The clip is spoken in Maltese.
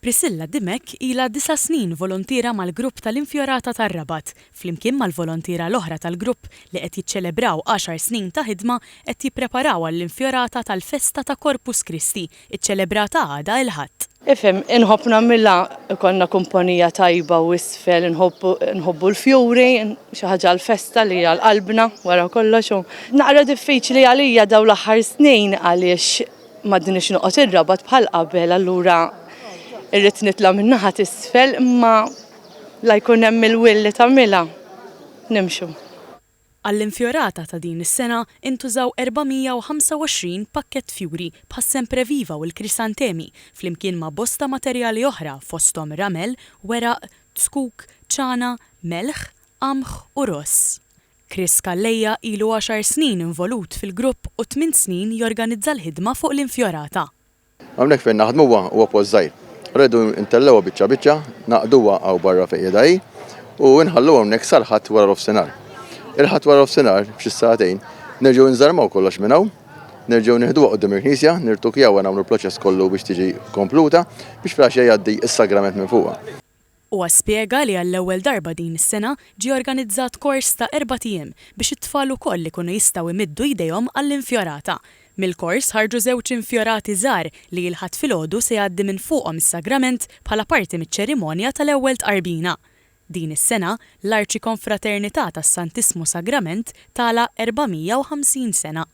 Priscilla Dimek ilha 9 snin volontira mal-grupp tal-Infjorata tar-Rabat. Flimkien mal-volontira l-oħra tal-grupp li qed jiċċelebraw 10 snin ta' ħidma qed jippreparaw għall-Infjorata tal-Festa ta' Corpus Christi, iċċelebrata għada il-Ħadd. Ifhem, inħobb nagħmilha konna kumpanija tajba u isfel, nħobbu l-fjuri, xi ħaġa l-festa li hija l-qalbna wara kollox. Naqra diffiċli għalija daw l-aħħar snin għaliex m'għadniex noqgħod ir-Rabat bħal qabel, allura irrid nitla' min-naħa t'isfel imma la jkun hemm il-will li tagħmilha nimxu. Għall-Infjorata ta' din is-sena intużaw 425 pakkett fjuri bħas sempreviva u l-krisantemi flimkien ma' bosta materjali oħra fosthom ramel, weraq, skuk, ċana, melħ, qamħ u ross. Chris Kallejja ilu 10 snin involut fil-grupp u 8 snin jorganizza l-ħidma fuq l-Infjorata. Hawnhekk fejn naħdmuha huwa post żgħir. Rridu ntellewha biċċa naqduha aw barra fejn jedaj u nħalluha hawnhekk sal-ħadd wara l-ofsinhar. Il-ħadd wara l-ofsinhar b'xi sagħtejn nerġgħu nżarmaw kollox minn hawn, nerġgħu nieħduha quddiem il-Knisja, nirtukjawha nagħmlu l-proċess kollu biex tiġi kompluta biex flaxja jgħaddi s-sagrament minn fuqha. Huwa spjega li għall-ewwel darba din is-sena ġie organizzat kors ta' 4 ijiem biex it-tfal ukoll ikunu jistgħu jmiddu jdejhom għall-Infjorata. Mill-kors ħarġu żewġ infjorati żgħar li l-ħadd filgħodu se jgħaddi minn fuqhom is-sagrament bħala parti miċ-ċerimonja tal-ewwel tqarbina. Din is-sena l-Arċikonfraternità tas-Santissimu Sagrament tagħlaq 450 sena.